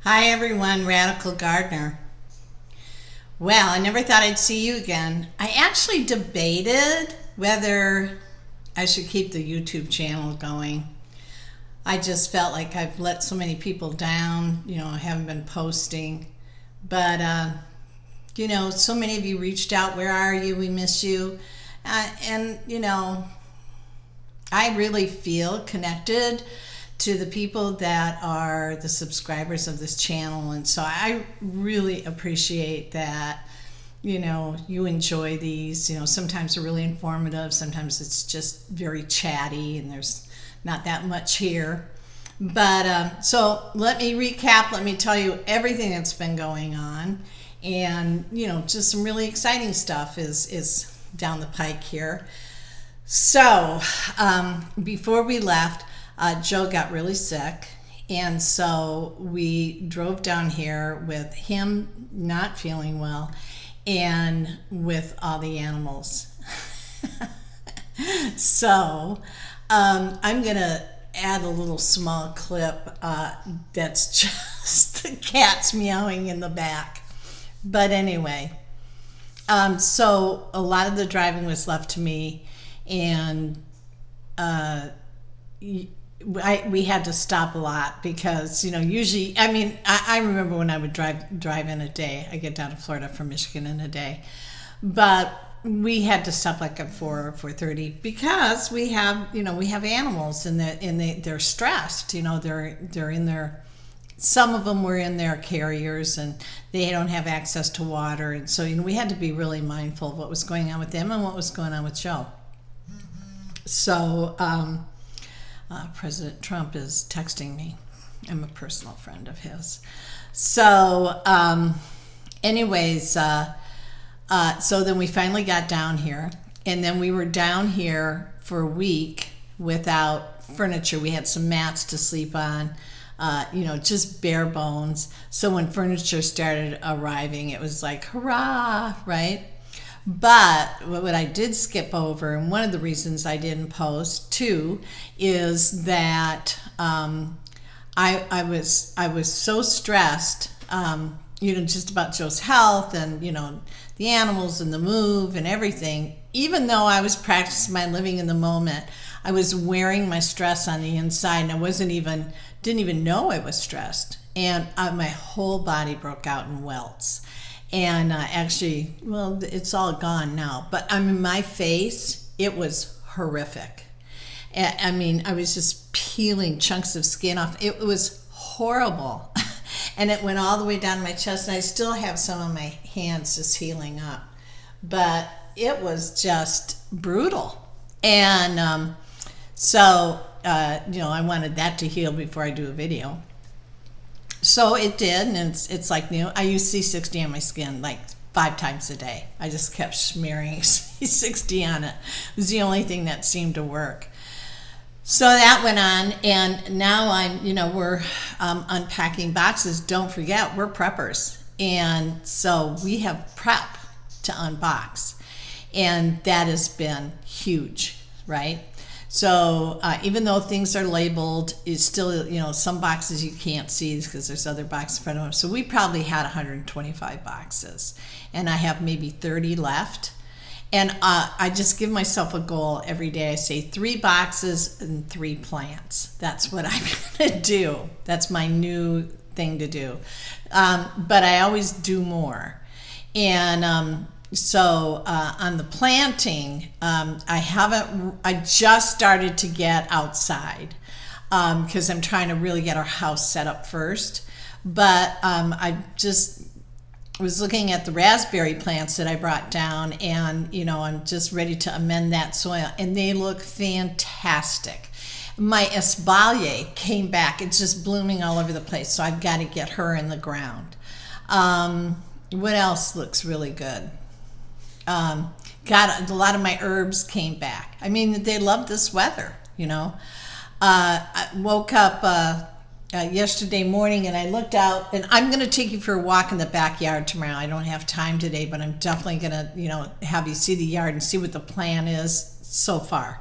Hi everyone, Radical Gardener. Well, I never thought I'd see you again. I actually debated whether I should keep the YouTube channel going. I just felt like I've let so many people down, I haven't been posting. But, so many of you reached out, where are you? We miss you. And I really feel connected to the people that are the subscribers of this channel, and so I really appreciate that you enjoy these. Sometimes they're really informative, sometimes it's just very chatty and there's not that much here. But so let me recap, let me tell you everything that's been going on, and just some really exciting stuff is down the pike here. So before we left, Joe got really sick, and so we drove down here with him not feeling well and with all the animals. So I'm going to add a little small clip that's just the cats meowing in the back. But anyway, so a lot of the driving was left to me, and we had to stop a lot because usually, I remember when I would drive in a day. I get down to Florida from Michigan in a day, but we had to stop like at 4:30 because we have animals, and they're stressed. They're in their, some of them were in their carriers and they don't have access to water, and so we had to be really mindful of what was going on with them and what was going on with Joe. So President Trump is texting me. I'm a personal friend of his. So anyways, so then we finally got down here, and then we were down here for a week without furniture. We had some mats to sleep on, just bare bones. So when furniture started arriving, it was like, hurrah, right? But what I did skip over, and one of the reasons I didn't post too, is that I was so stressed, just about Joe's health and the animals and the move and everything. Even though I was practicing my living in the moment, I was wearing my stress on the inside, and I didn't even know I was stressed, and my whole body broke out in welts. And actually, well, it's all gone now, but my face, it was horrific. I was just peeling chunks of skin off. It was horrible. And it went all the way down my chest, and I still have some of my hands just healing up. But it was just brutal. And so I wanted that to heal before I do a video. So it did, and it's like I use C60 on my skin like 5 times a day. I just kept smearing C60 on it. It was the only thing that seemed to work. So that went on, and now we're unpacking boxes. Don't forget, we're preppers, and so we have prep to unbox, and that has been huge, right? So even though things are labeled, it's still, some boxes you can't see because there's other boxes in front of them. So we probably had 125 boxes, and I have maybe 30 left. And I just give myself a goal every day. I say 3 boxes and 3 plants. That's what I'm going to do. That's my new thing to do. But I always do more. And so on the planting, I just started to get outside because I'm trying to really get our house set up first. But I just was looking at the raspberry plants that I brought down, and I'm just ready to amend that soil, and they look fantastic. My espalier came back. It's just blooming all over the place, so I've got to get her in the ground. What else looks really good? A lot of my herbs came back. They love this weather, I woke up yesterday morning, and I looked out, and I'm going to take you for a walk in the backyard tomorrow. I don't have time today, but I'm definitely going to, have you see the yard and see what the plan is so far.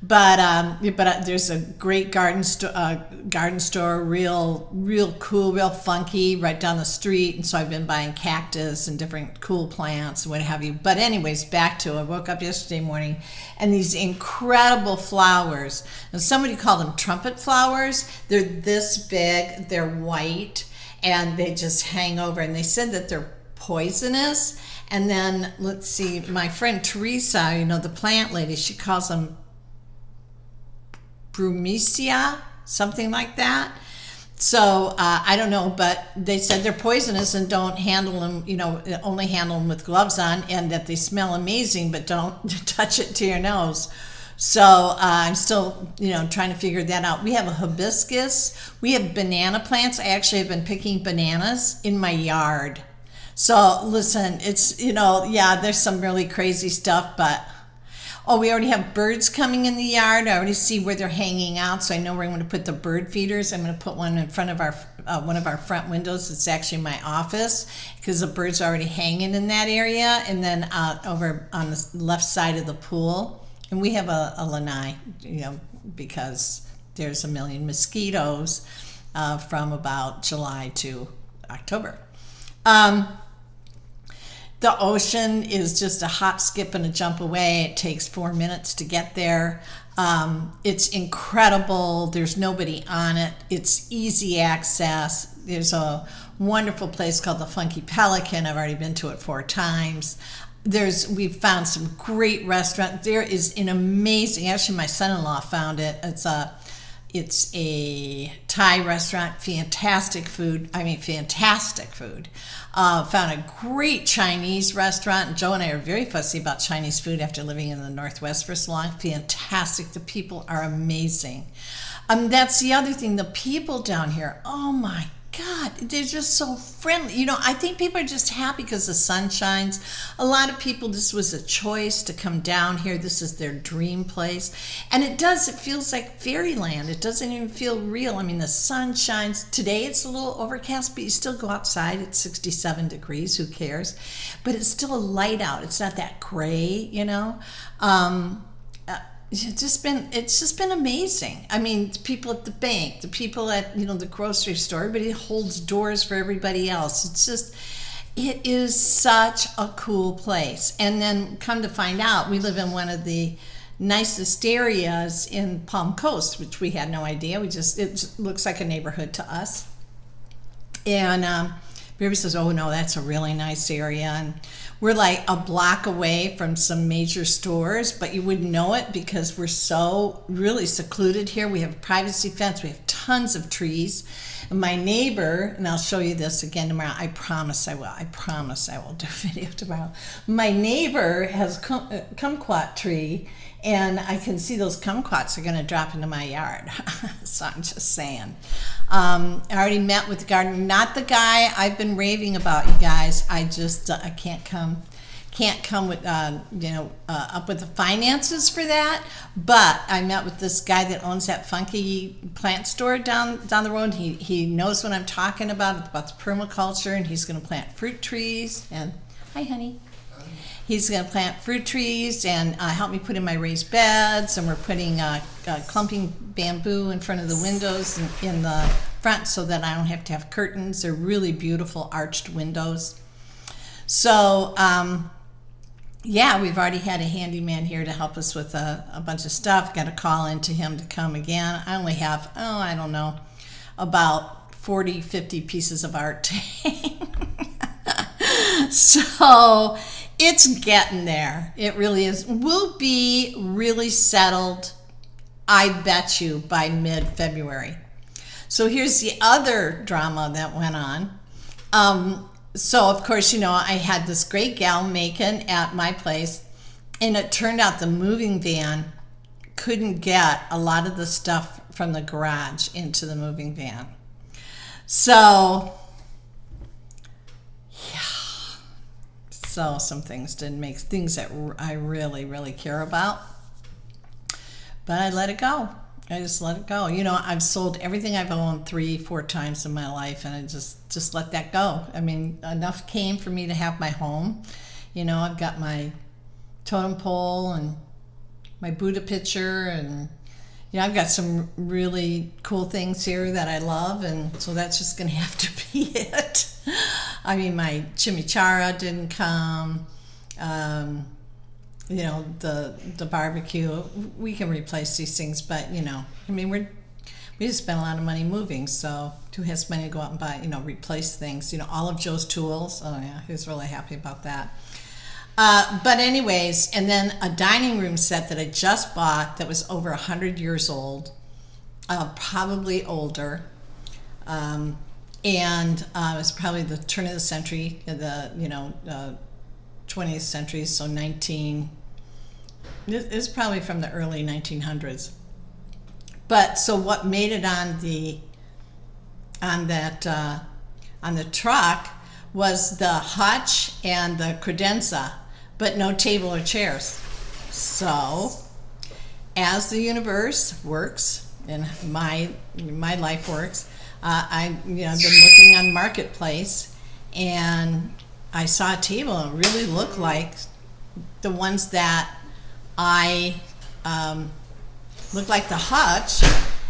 But there's a great garden store, real cool, real funky, right down the street. And so I've been buying cactus and different cool plants and what have you. But anyways, back to, I woke up yesterday morning and these incredible flowers. And somebody called them trumpet flowers. They're this big, they're white, and they just hang over. And they said that they're poisonous. And then let's see, my friend Teresa, the plant lady, she calls them Brumecia, something like that. So I don't know, but they said they're poisonous and don't handle them, only handle them with gloves on, and that they smell amazing, but don't touch it to your nose. So I'm still, trying to figure that out. We have a hibiscus. We have banana plants. I actually have been picking bananas in my yard. So listen, it's, there's some really crazy stuff, but we already have birds coming in the yard. I already see where they're hanging out, so I know where I'm going to put the bird feeders. I'm going to put one in front of our one of our front windows. It's actually my office because the birds are already hanging in that area, and then over on the left side of the pool. And we have a lanai, because there's a million mosquitoes from about July to October. The ocean is just a hop, skip, and a jump away. It takes 4 minutes to get there. It's incredible. There's nobody on it. It's easy access. There's a wonderful place called the Funky Pelican. I've already been to it 4 times. We've found some great restaurants. There is an amazing, actually my son-in-law found it. It's a Thai restaurant, fantastic food. Found a great Chinese restaurant. Joe and I are very fussy about Chinese food after living in the Northwest for so long. Fantastic. The people are amazing. That's the other thing. The people down here, oh my God, they're just so friendly. I think people are just happy because the sun shines. A lot of people, this was a choice to come down here. This is their dream place. And it feels like fairyland. It doesn't even feel real. I mean, the sun shines. Today it's a little overcast, but you still go outside. It's 67 degrees. Who cares? But it's still a light out. It's not that gray, It's just been amazing. I mean, the people at the bank, the people at the grocery store, everybody holds doors for everybody else. It is such a cool place. And then come to find out, we live in one of the nicest areas in Palm Coast, which we had no idea. It just looks like a neighborhood to us. And everybody says, "Oh no, that's a really nice area." And we're like a block away from some major stores, but you wouldn't know it because we're so really secluded here. We have a privacy fence. We have tons of trees. And my neighbor, and I'll show you this again tomorrow. I promise I will. I promise I will do a video tomorrow. My neighbor has a kumquat tree, and I can see those kumquats are going to drop into my yard. So I'm just saying. I already met with the gardener, not the guy I've been raving about, you guys. I can't come with up with the finances for that. But I met with this guy that owns that funky plant store down the road. He knows what I'm talking about the permaculture, and he's going to plant fruit trees. And hi, honey. He's going to plant fruit trees and help me put in my raised beds, and we're putting clumping bamboo in front of the windows in the front so that I don't have to have curtains. They're really beautiful arched windows. So, we've already had a handyman here to help us with a bunch of stuff. Got a call into him to come again. I only have, I don't know, about 40, 50 pieces of art to hang. So it's getting there. It really is. We'll be really settled, I bet you, by mid-February. So here's the other drama that went on. So, of course, I had this great gal making at my place, and it turned out the moving van couldn't get a lot of the stuff from the garage into the moving van. So, some things didn't make things that I really, really care about. But I let it go. I just let it go. I've sold everything I've owned 3-4 times in my life, and I just let that go. I mean, enough came for me to have my home. I've got my totem pole and my Buddha picture, and I've got some really cool things here that I love, and so that's just going to have to be it. I mean, my chimichurri didn't come. The barbecue, we can replace these things, but I mean, we just spent a lot of money moving, so who has money to go out and buy, replace things? All of Joe's tools. Oh yeah, he was really happy about that. But anyways, and then a dining room set that I just bought that was over 100 years old, probably older, and it was probably the turn of the century, the 20th century, so it's probably from the early 1900s. But so what made it on the truck was the hutch and the credenza, but no table or chairs. So as the universe works and my life works, I've been looking on Marketplace, and I saw a table and it really looked like the ones that I looked like the hutch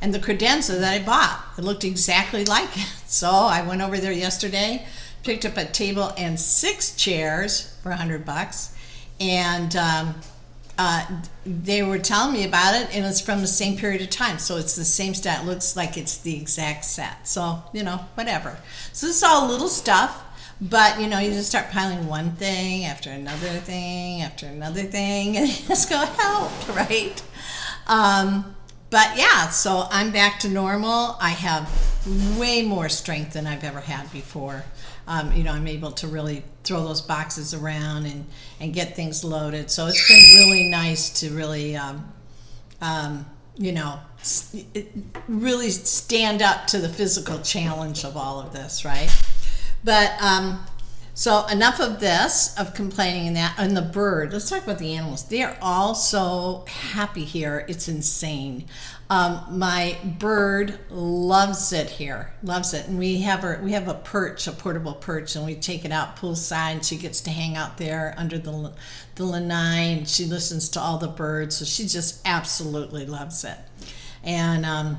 and the credenza that I bought. It looked exactly like it. So I went over there yesterday, picked up a table and 6 chairs for $100, and they were telling me about it, and it's from the same period of time. So it's the same set. It looks like it's the exact set. So, whatever. So this is all little stuff, but you just start piling one thing after another thing after another thing, and you just go, help, right? But yeah, so I'm back to normal. I have way more strength than I've ever had before. I'm able to really throw those boxes around and get things loaded. So it's been really nice to really, really stand up to the physical challenge of all of this, right? But so enough of this, of complaining and the bird. Let's talk about the animals. They are all so happy here. It's insane. My bird loves it here, loves it. And we have a perch, a portable perch, and we take it out poolside, and she gets to hang out there under the lanai, and she listens to all the birds. So she just absolutely loves it. And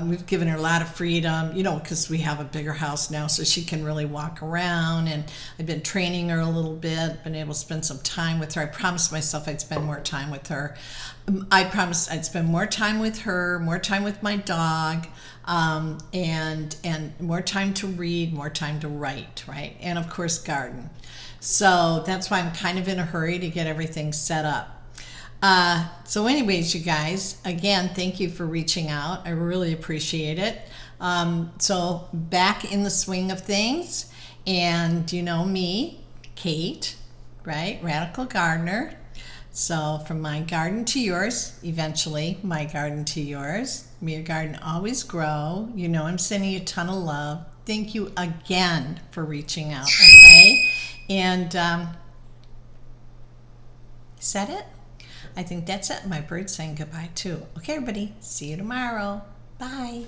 we've given her a lot of freedom, because we have a bigger house now, so she can really walk around. And I've been training her a little bit, been able to spend some time with her. I promised myself I'd spend more time with her. I promised I'd spend more time with her, more time with my dog, and more time to read, more time to write, right? And of course, garden. So that's why I'm kind of in a hurry to get everything set up. So anyways, you guys, again, thank you for reaching out. I really appreciate it. So back in the swing of things, and me, Kate, right? Radical Gardener. So from my garden to yours, eventually my garden to yours. May your garden always grow. I'm sending you a ton of love. Thank you again for reaching out, okay? And is that it? I think that's it. My bird's saying goodbye too. Okay, everybody. See you tomorrow. Bye.